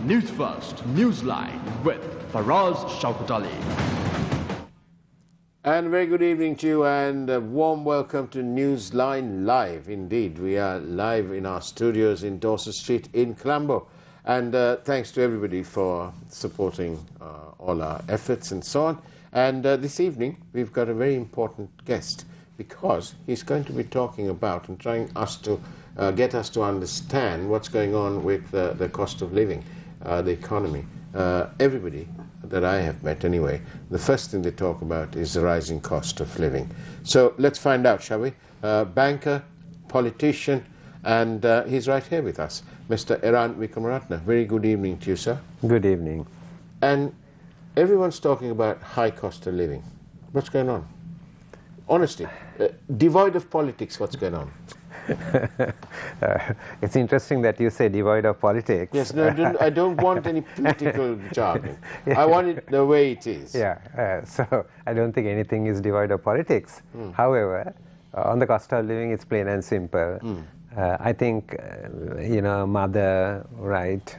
Newsfirst Newsline with Faraz Shaukutali. And very good evening to you and a warm welcome to Newsline Live. Indeed, we are live in our studios in Dorset Street in Colombo. And thanks to everybody for supporting all our efforts and so on. And this evening, we've got a very important guest because he's going to be talking about and trying us to get us to understand what's going on with the cost of living, the economy. Everybody that I have met anyway, the first thing they talk about is the rising cost of living. So let's find out, shall we? Banker, politician, and he's right here with us, Mr. Eran Wickramaratne. Very good evening to you, sir. Good evening. And everyone's talking about high cost of living. What's going on? Honestly, devoid of politics, what's going on? It's interesting that you say devoid of politics. Yes, no, I don't want any political jargon. I want it the way it is. Yeah, so I don't think anything is devoid of politics. However, on the cost of living, it's plain and simple. I think, mother, right,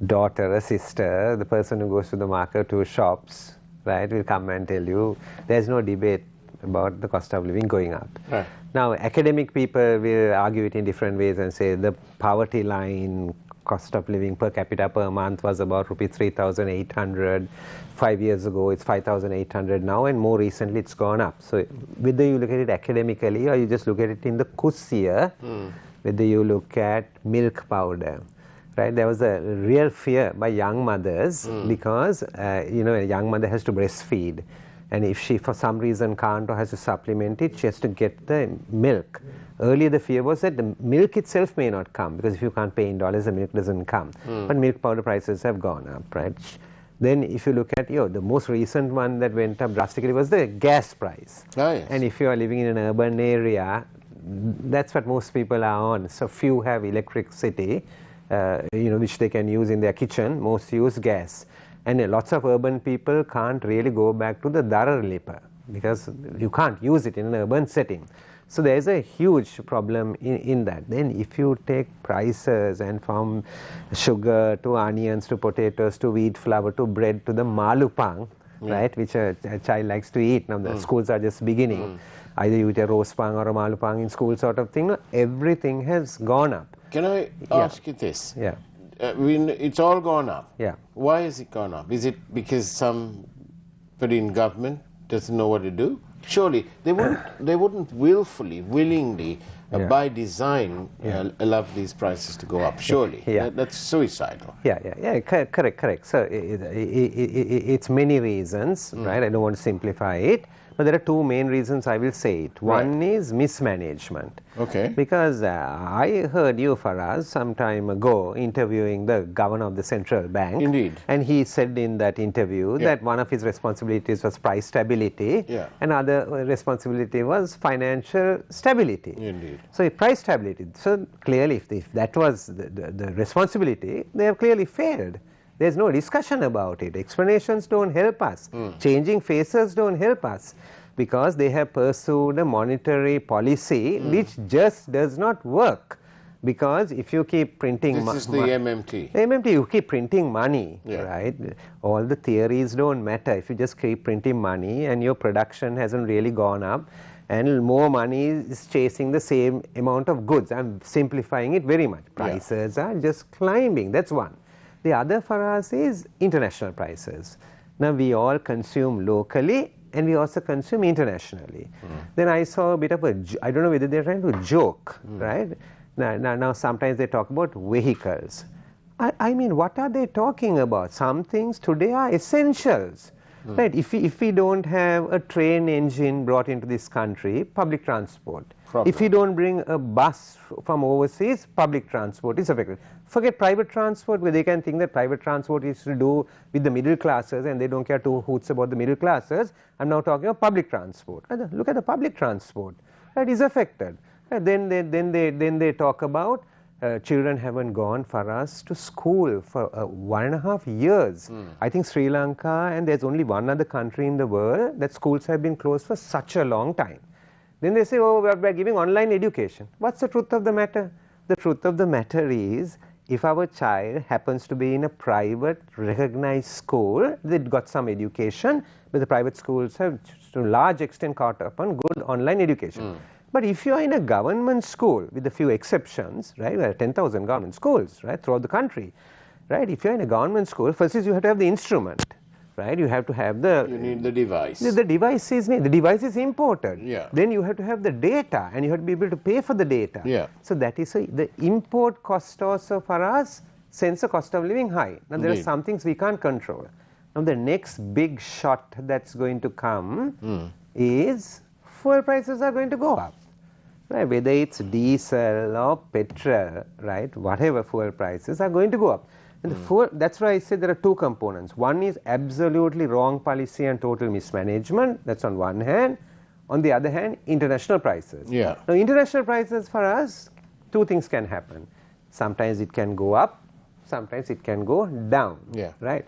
daughter, a sister, the person who goes to the market, who shops, right, will come and tell you there's no debate about the cost of living going up. Right. Now, academic people will argue it in different ways and say the poverty line cost of living per capita per month was about rupees 3,800. 5 years ago, it's 5,800 now, and more recently it's gone up. So whether you look at it academically or you just look at it in the kussiya, whether you look at milk powder, right? There was a real fear by young mothers because, a young mother has to breastfeed. And if she, for some reason, can't or has to supplement it, she has to get the milk. Earlier, the fear was that the milk itself may not come, because if you can't pay in dollars, the milk doesn't come. But milk powder prices have gone up, right? Then if you look at, the most recent one that went up drastically was the gas price. Oh, yes. And if you are living in an urban area, that's what most people are on. So few have electricity, which they can use in their kitchen. Most use gas. And lots of urban people can't really go back to the darar lipa because you can't use it in an urban setting. So there is a huge problem in that. Then if you take prices and from sugar to onions to potatoes to wheat flour to bread to the malupang, right, which a child likes to eat. Now the schools are just beginning. Either you eat a roast pang or a malupang in school sort of thing. No, everything has gone up. Can I ask you this? Yeah. It's all gone up. Yeah. Why has it gone up? Is it because somebody in government doesn't know what to do? Surely they wouldn't willingly, by design, allow these prices to go up. Surely. That's suicidal. Correct. So it's many reasons, right? I don't want to simplify it. But there are two main reasons I will say it. One is mismanagement. Okay. Because I heard you, Faraz, some time ago interviewing the governor of the central bank. Indeed. And he said in that interview that one of his responsibilities was price stability. Yeah. Another responsibility was financial stability. Indeed. So price stability. So clearly, if that was the responsibility, they have clearly failed. There's no discussion about it. Explanations don't help us. Changing faces don't help us because they have pursued a monetary policy which just does not work. Because if you keep printing this is the MMT. MMT, you keep printing money, Yeah. right? All the theories don't matter. If you just keep printing money and your production hasn't really gone up and more money is chasing the same amount of goods. I'm simplifying it very much. Prices are just climbing. That's one. The other for us is international prices. Now we all consume locally and we also consume internationally. Then I saw a bit of I don't know whether they're trying to joke, right? Now sometimes they talk about vehicles. I mean, what are they talking about? Some things today are essentials. Right? If we don't have a train engine brought into this country, public transport. If we don't bring a bus from overseas, public transport is affected. Forget private transport, where they can think that private transport is to do with the middle classes and they don't care two hoots about the middle classes. I'm now talking about public transport. Look at the public transport. That is affected. Then they talk about children haven't gone for us to school for 1.5 years. I think Sri Lanka, and there's only one other country in the world that schools have been closed for such a long time. Then they say, oh, we're giving online education. What's the truth of the matter? The truth of the matter is, if our child happens to be in a private recognized school, they got some education, but the private schools have to a large extent caught up on good online education. But if you are in a government school, with a few exceptions, right, there are 10,000 government schools, right, throughout the country, right, if you are in a government school, first is you have to have the instrument, right, you have to have the... You need the device. The device is imported. Yeah. Then you have to have the data, and you have to be able to pay for the data. Yeah. So that is the import cost also for us sends the cost of living high. Now there are some things we can't control. Now the next big shot that's going to come is fuel prices are going to go up. Right, whether it's diesel or petrol, right, whatever fuel prices are going to go up. And that's why I said there are two components. One is absolutely wrong policy and total mismanagement. That's on one hand. On the other hand, international prices. Yeah. Now, international prices for us, two things can happen. Sometimes it can go up, sometimes it can go down. Yeah. Right.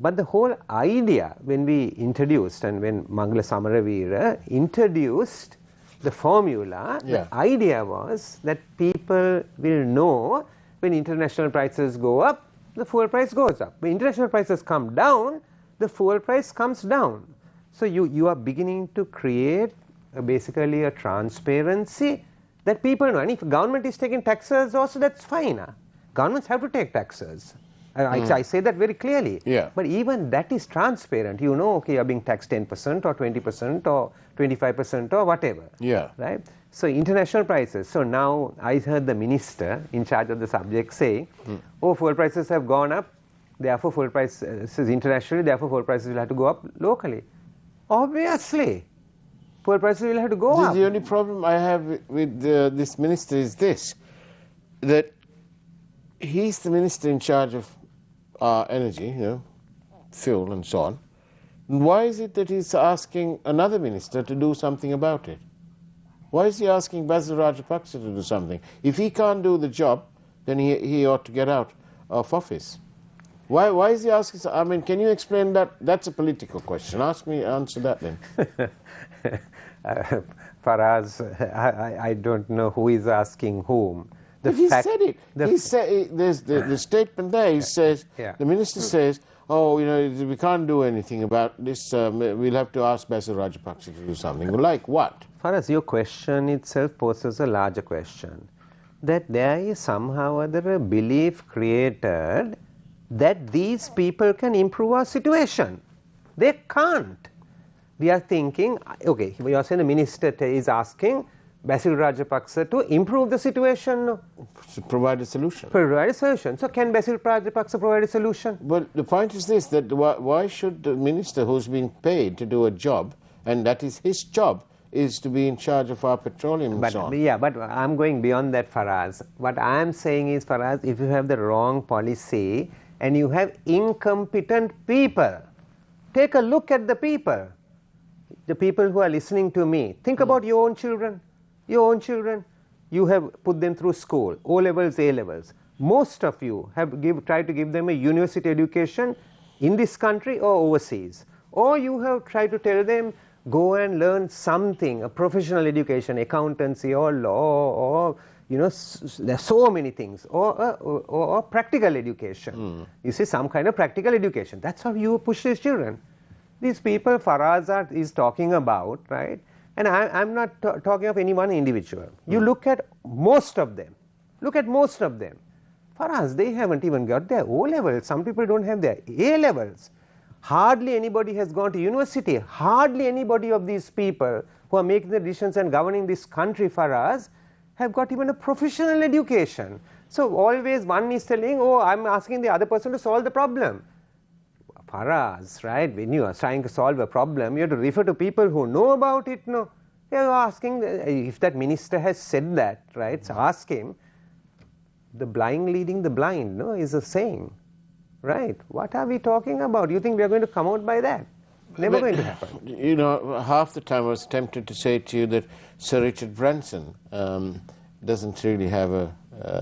But the whole idea when we introduced and when Mangala Samaravira introduced the formula, the idea was that people will know when international prices go up, the fuel price goes up. When international prices come down, the fuel price comes down. So you are beginning to create basically a transparency that people know. And if government is taking taxes also, that's fine. Governments have to take taxes. I say that very clearly. Yeah. But even that is transparent. You know, okay, you're being taxed 10% or 20% or 25% or whatever. Yeah. Right? So international prices. So now I heard the minister in charge of the subject say, oh, fuel prices have gone up, therefore fuel prices internationally, therefore fuel prices will have to go up locally. Obviously, fuel prices will have to go up. The only problem I have with this minister is this, that he's the minister in charge of energy, you know, fuel and so on. Why is it that he's asking another minister to do something about it? Why is he asking Basil Rajapaksa to do something? If he can't do the job, then he ought to get out of office. Why is he asking? I mean, can you explain that? That's a political question. Answer that then. Faraz, I don't know who is asking whom. But he said it. He said there's the statement there. He says the minister says, "Oh, you know, we can't do anything about this. We'll have to ask Basil Rajapaksa to do something." Like what? Faraz, your question itself poses a larger question. That there is somehow or other a belief created that these people can improve our situation. They can't. We are thinking, okay, we are saying the minister is asking Basil Rajapaksa to improve the situation. To provide a solution. Provide a solution. So can Basil Rajapaksa provide a solution? Well, the point is this, that why should the minister who's been paid to do a job, and that is his job, is to be in charge of our petroleum and so on? Yeah, but I'm going beyond that, Faraz. What I'm saying is, Faraz, if you have the wrong policy and you have incompetent people, take a look at the people who are listening to me. Think about your own children. Your own children, you have put them through school, O levels, A levels. Most of you have tried to give them a university education in this country or overseas. Or you have tried to tell them, go and learn something, a professional education, accountancy or law, or, you know, there are so many things, or practical education. You see, some kind of practical education. That's how you push these children. These people Faraz is talking about, right? And I'm not talking of any one individual. You look at most of them. Look at most of them. Faraz, they haven't even got their O levels. Some people don't have their A levels. Hardly anybody has gone to university. Hardly anybody of these people who are making the decisions and governing this country for us have got even a professional education. So always one is telling, oh, I'm asking the other person to solve the problem. Faraz, right, when you are trying to solve a problem, you have to refer to people who know about it, no? You are asking, if that minister has said that, right, so ask him, the blind leading the blind, no, is a saying, right? What are we talking about? You think we are going to come out by that? Never going to happen. You know, half the time I was tempted to say to you that Sir Richard Branson doesn't really have a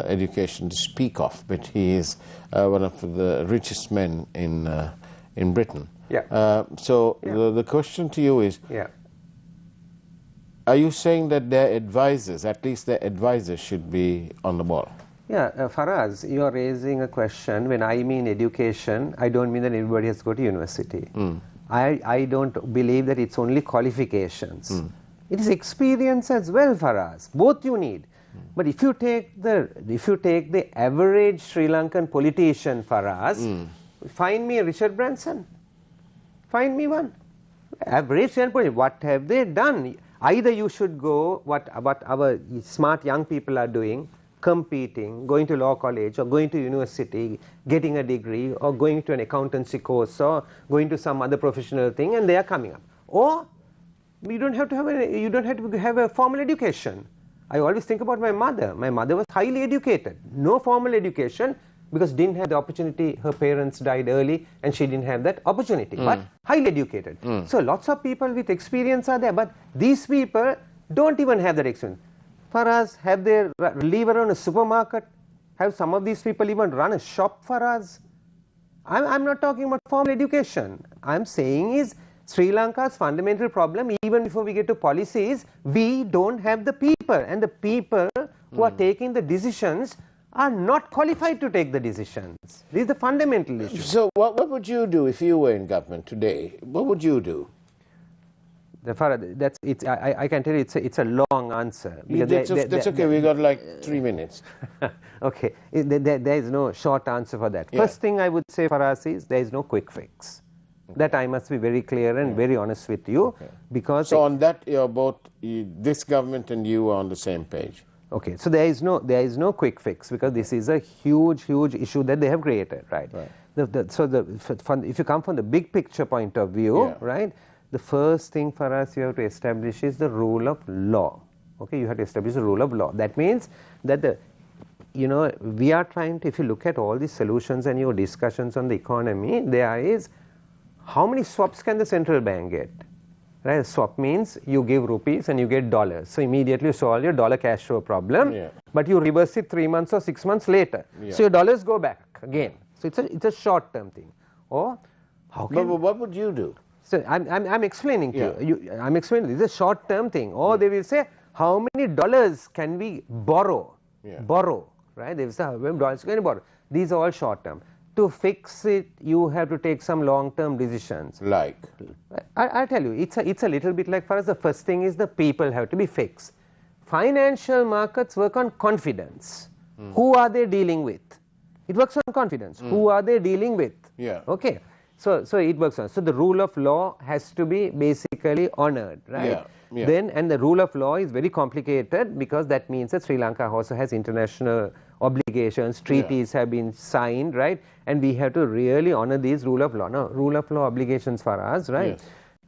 education to speak of, but he is one of the richest men in Britain. Yeah. The question to you is, are you saying that their advisors, at least their advisors, should be on the ball? Yeah, Faraz, you are raising a question. When I mean education, I don't mean that everybody has to go to university. I don't believe that it's only qualifications. It is experience as well, Faraz. Both you need. But if you take the average Sri Lankan politician, Faraz, find me a Richard Branson. Find me one. Average Sri Lankan politician. What have they done? Either you should go what our smart young people are doing, competing, going to law college or going to university, getting a degree or going to an accountancy course or going to some other professional thing, and they are coming up. Or you don't have to have a formal education. I always think about my mother. My mother was highly educated, no formal education because didn't have the opportunity. Her parents died early and she didn't have that opportunity, but highly educated. So lots of people with experience are there, but these people don't even have that experience. For us, have they live around a supermarket? Have some of these people even run a shop for us? I'm not talking about formal education. I'm saying is Sri Lanka's fundamental problem, even before we get to policies, we don't have the people, and the people who are taking the decisions are not qualified to take the decisions. This is the fundamental issue. So what would you do if you were in government today? What would you do? I can tell you it's a long answer. That's okay, we got like 3 minutes. Okay, there is no short answer for that. First thing I would say for us is there is no quick fix. That I must be very clear and very honest with you, because so on that you're both this government and you are on the same page. Okay, so there is no quick fix because this is a huge issue that they have created, right? If you come from the big picture point of view, right, the first thing for us you have to establish is the rule of law. Okay, you have to establish the rule of law. That means that we are trying to, if you look at all these solutions and your discussions on the economy, there is how many swaps can the central bank get? Right? A swap means you give rupees and you get dollars. So immediately you solve your dollar cash flow problem, but you reverse it 3 months or 6 months later. So your dollars go back again. So it's a short term thing. Or how can? But what would you do? So I'm explaining to you. I'm explaining. This is a short term thing. Or they will say how many dollars can we borrow? Borrow, right? They will say how many dollars can we borrow? These are all short term. To fix it, you have to take some long-term decisions. Like? I'll tell you, it's a little bit like for us, the first thing is the people have to be fixed. Financial markets work on confidence. Who are they dealing with? It works on confidence. Who are they dealing with? Okay. So it works on. So the rule of law has to be basically honored, right? Then, and the rule of law is very complicated because that means that Sri Lanka also has international obligations, treaties have been signed, right? And we have to really honor these rule of law. Now, rule of law obligations for us, right?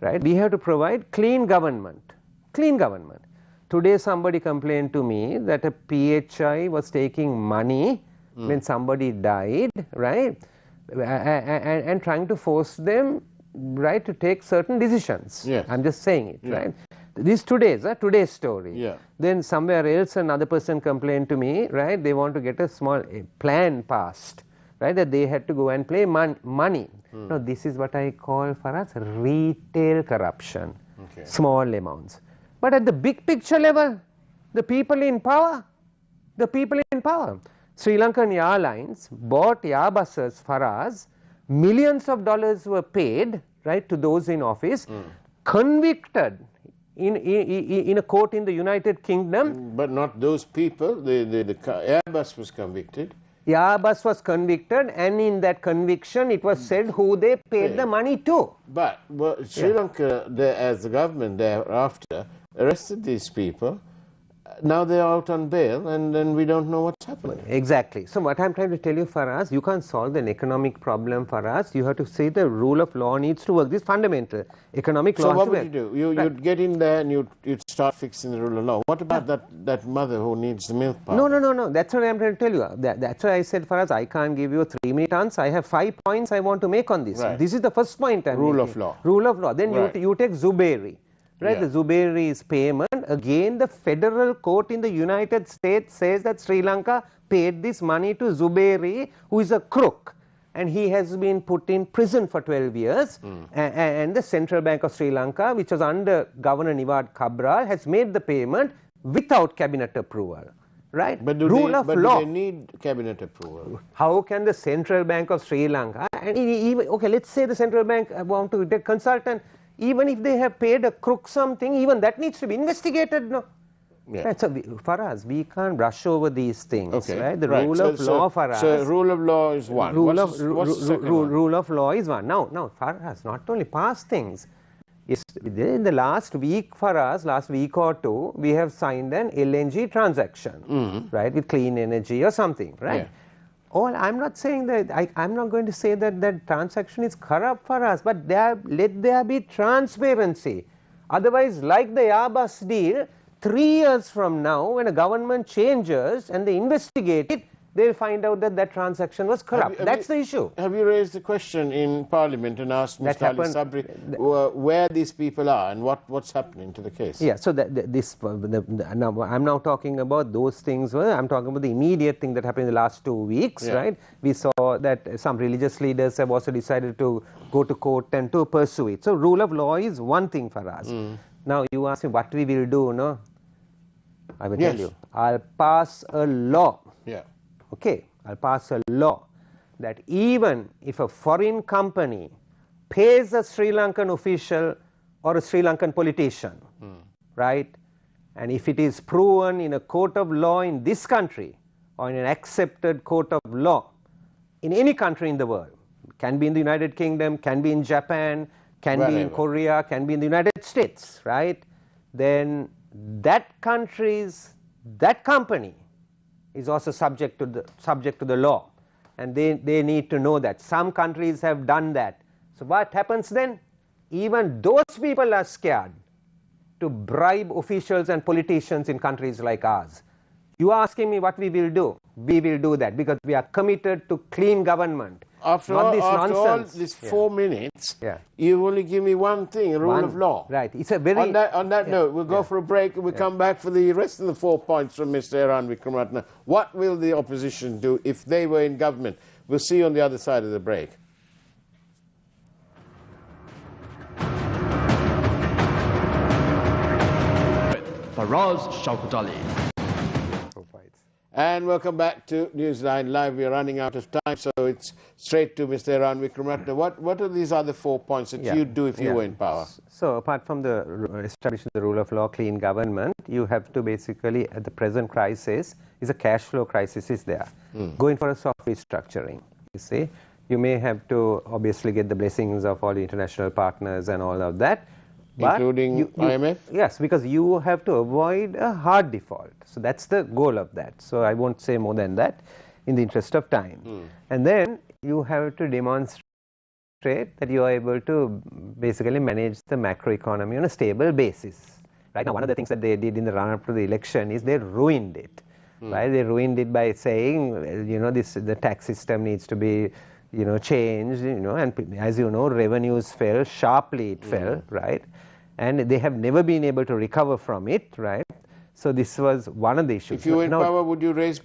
Right? We have to provide clean government. Clean government. Today somebody complained to me that a PHI was taking money when somebody died, right? And trying to force them, right, to take certain decisions. I'm just saying it, right? This today's story. Then somewhere else another person complained to me, right? They want to get a small plan passed, right? That they had to go and play money. Now this is what I call for us retail corruption, small amounts. But at the big picture level, the people in power, Sri Lankan Airlines bought Airbuses for us, millions of dollars were paid, right, to those in office, convicted in a court in the United Kingdom. But not those people. The Airbus was convicted. Airbus was convicted, and in that conviction it was said who they paid the money to. But Sri Lanka, as the government thereafter, arrested these people. Now they are out on bail, and then we don't know what's happening. Exactly. So what I'm trying to tell you for us, you can't solve an economic problem for us. You have to say the rule of law needs to work. This is fundamental. Economic law. So what would you do? You'd get in there and you'd start fixing the rule of law. What about that mother who needs the milk powder? No. That's what I'm trying to tell you. That's why I said for us, I can't give you a 3-minute answer. I have 5 points I want to make on this. This is the first point I'm making. Rule of law. Rule of law. Then you take Zuberi. Right, the Zuberi's payment, again the federal court in the United States says that Sri Lanka paid this money to Zuberi, who is a crook, and he has been put in prison for 12 years, and the Central Bank of Sri Lanka, which was under Governor Niwad Cabral, has made the payment without cabinet approval. right? But do they need cabinet approval? How can the Central Bank of Sri Lanka, and even, okay, let's say the Central Bank want to get consultant, even if they have paid a crook something, even that needs to be investigated, no? Yeah. Right, so for us, we can't brush over these things, okay. right? The rule of law for us. So rule of law is one. What's the second one? Rule of law is one. Now for us, not only past things. In the last week for us, last week or two, we have signed an LNG transaction, right, with clean energy or something, right? Yeah. I'm not saying that, I'm not going to say that that transaction is corrupt for us, but let there be transparency. Otherwise, like the Airbus deal, 3 years from now, when a government changes and they investigate it, they'll find out that that transaction was corrupt. That's the issue. Have you raised the question in Parliament and asked Mr. Ali Sabri where these people are and what's happening to the case? Yeah, so now I'm now talking about those things. I'm talking about the immediate thing that happened in the last 2 weeks, right? We saw that some religious leaders have also decided to go to court and to pursue it. So rule of law is one thing for us. Now you ask me what we will do, no? I will tell you. I'll pass a law. Yeah. Okay, I'll pass a law that even if a foreign company pays a Sri Lankan official or a Sri Lankan politician, right, and if it is proven in a court of law in this country or in an accepted court of law in any country in the world, can be in the United Kingdom, can be in Japan, can be in Korea, can be in the United States, right, then that company is also subject to the law, and they need to know that. Some countries have done that. So what happens then? Even those people are scared to bribe officials and politicians in countries like ours. You are asking me what we will do. We will do that because we are committed to clean government. After all these 4 minutes, you only give me one thing, a rule of law. Right. It's a very... On that note, we'll go for a break and we'll come back for the rest of the 4 points from Mr. Eran Wickramaratne. What will the opposition do if they were in government? We'll see you on the other side of the break. Faraz Shaukat Ali. And welcome back to Newsline Live. We are running out of time, so it's straight to Mr. Eran Wickramaratne. What are these other 4 points that you'd do if you were in power? So apart from the establishing the rule of law, clean government, you have to basically, at the present crisis, is a cash flow crisis is there. Going for a soft restructuring, you see. You may have to obviously get the blessings of all the international partners and all of that. But including IMF? Yes, because you have to avoid a hard default. So that's the goal of that. So I won't say more than that in the interest of time. And then you have to demonstrate that you are able to basically manage the macroeconomy on a stable basis. Right now, one of the things that they did in the run-up to the election is they ruined it. Right? They ruined it by saying, you know, the tax system needs to be, you know, changed, you know, and as you know, revenues fell sharply, it fell, right? And they have never been able to recover from it, right? So this was one of the issues. If you were in power, would you raise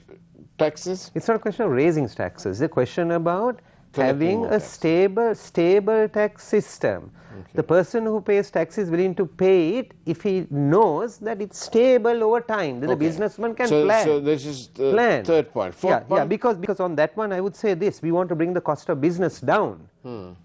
taxes? It's not a question of raising taxes. It's a question about having a stable tax system. The person who pays tax is willing to pay it if he knows that it's stable over time, that the businessman can plan. So this is the third point. Fourth point? Because on that one I would say this, we want to bring the cost of business down.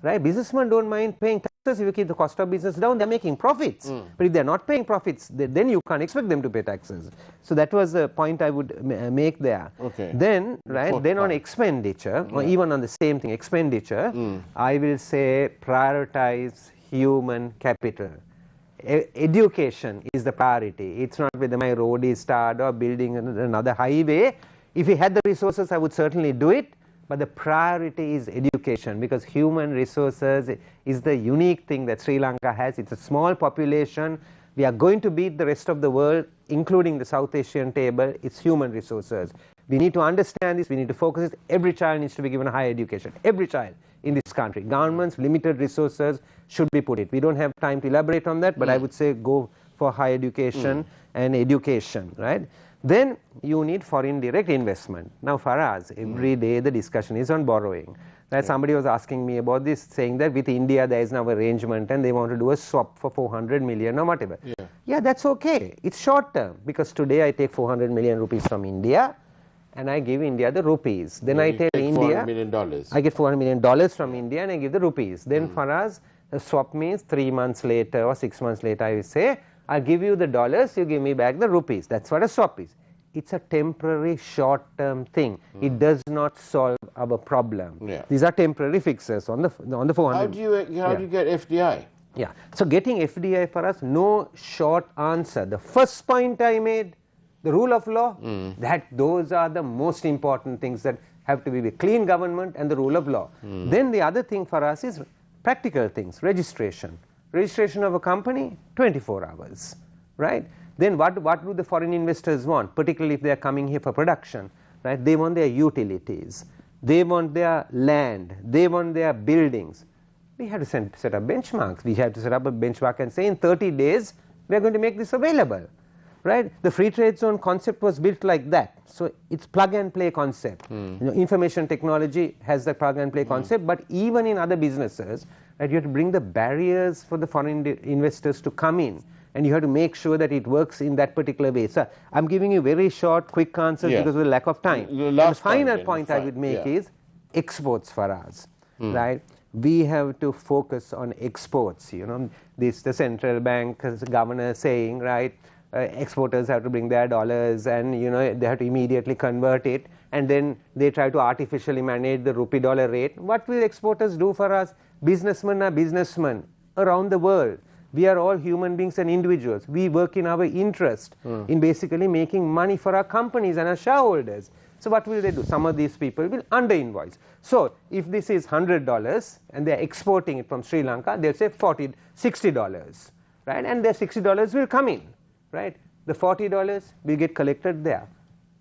Right? Businessmen don't mind paying taxes if you keep the cost of business down, they're making profits. But if they're not paying profits, then you can't expect them to pay taxes. So that was a point I would make there. Then, then on expenditure, or even on the same thing, expenditure, I will say prioritize human capital. Education is the priority. It's not whether my road is tarred or building another highway. If we had the resources, I would certainly do it. But the priority is education, because human resources is the unique thing that Sri Lanka has. It's a small population. We are going to beat the rest of the world, including the South Asian table. It's human resources. We need to understand this. We need to focus this. Every child needs to be given a higher education. Every child in this country. Government's limited resources should be put it. We don't have time to elaborate on that, but I would say go for higher education and education, right? Then you need foreign direct investment. Now for us, every day the discussion is on borrowing. That somebody was asking me about this, saying that with India there is now arrangement and they want to do a swap for 400 million or whatever. Yeah, that's okay. It's short term, because today I take 400 million rupees from India and I give India the rupees. Then I tell India, $400 million. I get $400 million from India and I give the rupees. Then for us, the swap means 3 months later or 6 months later I will say, I'll give you the dollars, you give me back the rupees. That's what a swap is. It's a temporary short-term thing. It does not solve our problem. These are temporary fixes on the 400. How do you get FDI? Yeah. So getting FDI for us, no short answer. The first point I made, the rule of law, those are the most important things that have to be with clean government and the rule of law. Then the other thing for us is practical things, registration. Registration of a company, 24 hours, right? Then what do the foreign investors want, particularly if they are coming here for production, right? They want their utilities, they want their land, they want their buildings. We have to set up benchmarks. We have to set up a benchmark and say in 30 days we are going to make this available, right? The free trade zone concept was built like that. So it's plug and play concept. You know, information technology has the plug and play concept, but even in other businesses, right, you have to bring the barriers for the foreign investors to come in. And you have to make sure that it works in that particular way. So I'm giving you very short, quick answers because of the lack of time. The final point I would make is exports for us, right? We have to focus on exports. You know, the central bank governor saying, right, exporters have to bring their dollars and, you know, they have to immediately convert it, and then they try to artificially manage the rupee dollar rate. What will exporters do for us? Businessmen are businessmen around the world. We are all human beings and individuals. We work in our interest in basically making money for our companies and our shareholders. So what will they do? Some of these people will under-invoice. So if this is $100 and they are exporting it from Sri Lanka, they'll say $60, right? And their $60 will come in, right? The $40 will get collected there.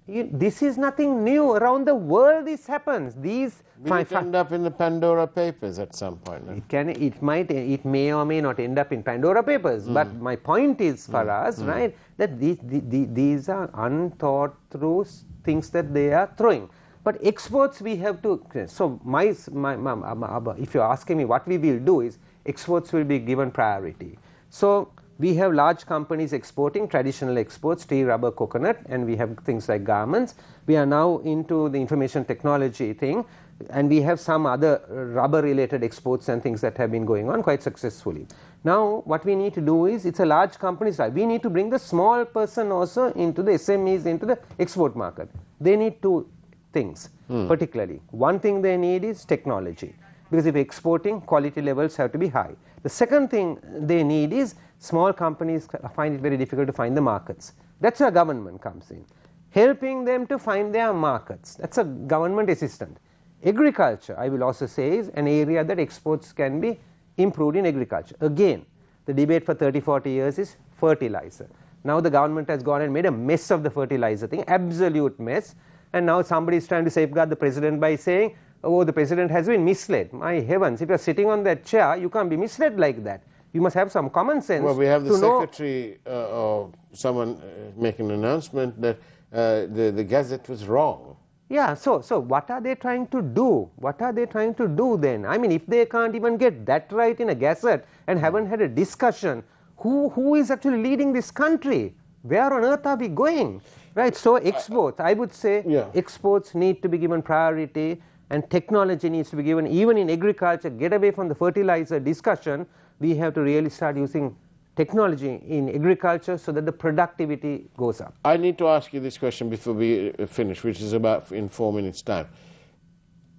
This is nothing new. Around the world this happens. These will it end up in the Pandora Papers at some point? It may or may not end up in Pandora Papers. But my point is for us, right, that these are unthought through things that they are throwing. But exports we have to. So if you're asking me what we will do is exports will be given priority. So we have large companies exporting traditional exports, tea, rubber, coconut, and we have things like garments. We are now into the information technology thing, and we have some other rubber related exports and things that have been going on quite successfully. Now what we need to do is, it's a large company side, we need to bring the small person also into the SMEs, into the export market. They need two things particularly. One thing they need is technology, because if exporting, quality levels have to be high. The second thing they need is, small companies find it very difficult to find the markets. That's where government comes in, helping them to find their markets. That's a government assistant. Agriculture, I will also say, is an area that exports can be improved in agriculture. Again, the debate for 30-40 years is fertilizer. Now the government has gone and made a mess of the fertilizer thing, absolute mess, and now somebody is trying to safeguard the president by saying, oh, the president has been misled. My heavens, if you are sitting on that chair, you can't be misled like that. You must have some common sense. Well, we have the secretary or someone making an announcement that the Gazette was wrong. Yeah, so what are they trying to do? What are they trying to do then? I mean, if they can't even get that right in a Gazette and haven't had a discussion, who is actually leading this country? Where on earth are we going? Right, so exports, I would say exports need to be given priority, and technology needs to be given, even in agriculture. Get away from the fertilizer discussion. We have to really start using technology in agriculture so that the productivity goes up. I need to ask you this question before we finish, which is about in 4 minutes' time.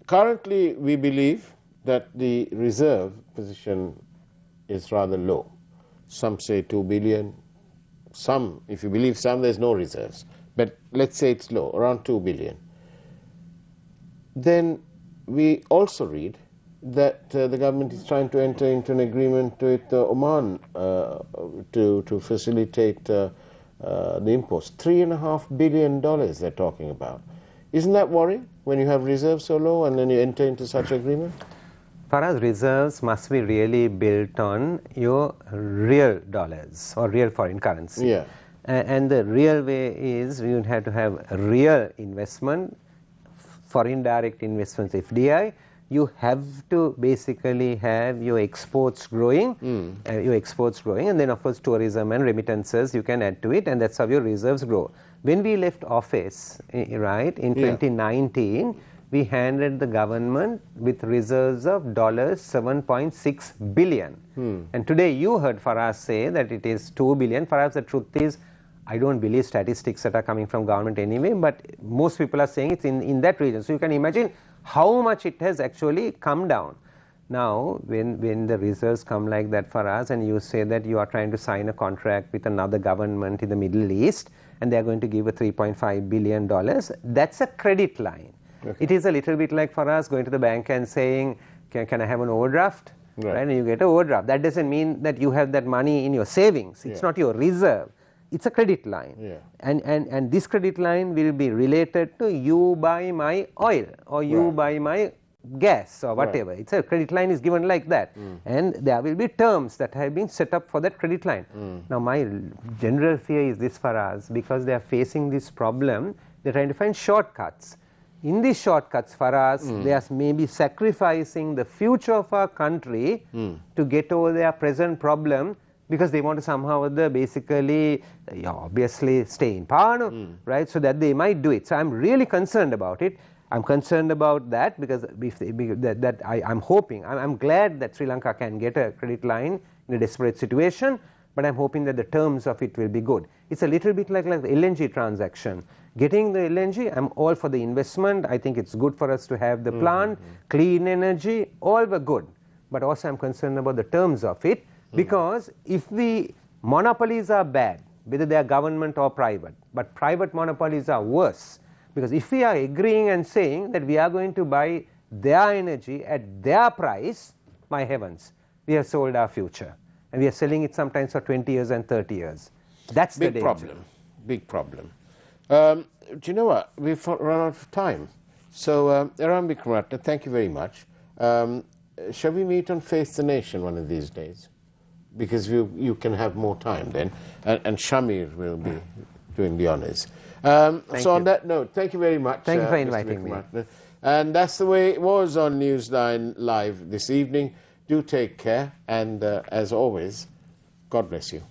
Currently, we believe that the reserve position is rather low. Some say 2 billion. Some, if you believe some, there's no reserves. But let's say it's low, around 2 billion. Then we also read that the government is trying to enter into an agreement with Oman to facilitate the imports. $3.5 billion they're talking about. Isn't that worrying when you have reserves so low and then you enter into such agreement? For us, reserves must be really built on your real dollars or real foreign currency. Yeah. And the real way is you have to have a real investment, foreign direct investments, FDI. You have to basically have your exports growing, and then of course tourism and remittances you can add to it, and that's how your reserves grow. When we left office, right, in 2019, we handed the government with reserves of $7.6 billion. And today you heard Faraz say that it is $2 billion. Faraz, the truth is, I don't believe statistics that are coming from government anyway, but most people are saying it's in that region. So you can imagine how much it has actually come down. Now, when the reserves come like that for us, and you say that you are trying to sign a contract with another government in the Middle East, and they are going to give a $3.5 billion, that's a credit line. Okay. It is a little bit like for us going to the bank and saying, can I have an overdraft? Right. And you get an overdraft. That doesn't mean that you have that money in your savings. It's not your reserve. It's a credit line. And this credit line will be related to you buy my oil or you buy my gas or whatever. It's a credit line is given like that. And there will be terms that have been set up for that credit line. Now my general fear is this for us, because they are facing this problem, they're trying to find shortcuts. In these shortcuts for us, they are maybe sacrificing the future of our country to get over their present problem, because they want to somehow basically, obviously stay in power, right? So that they might do it. So I'm really concerned about it. I'm concerned about that because I'm hoping, I'm glad that Sri Lanka can get a credit line in a desperate situation, but I'm hoping that the terms of it will be good. It's a little bit like the LNG transaction. Getting the LNG, I'm all for the investment. I think it's good for us to have the plant, clean energy, all were good. But also I'm concerned about the terms of it, because if the monopolies are bad, whether they are government or private, but private monopolies are worse, because if we are agreeing and saying that we are going to buy their energy at their price, my heavens, we have sold our future. And we are selling it sometimes for 20 years and 30 years. That's the danger. Big problem. Do you know what? We've run out of time. So, Eran Wickramaratne, thank you very much. Shall we meet on Face the Nation one of these days? Because you can have more time then. And Shamir will be doing the honours. On that note, thank you very much. Thank you for inviting me. And that's the way it was on Newsline Live this evening. Do take care, and as always, God bless you.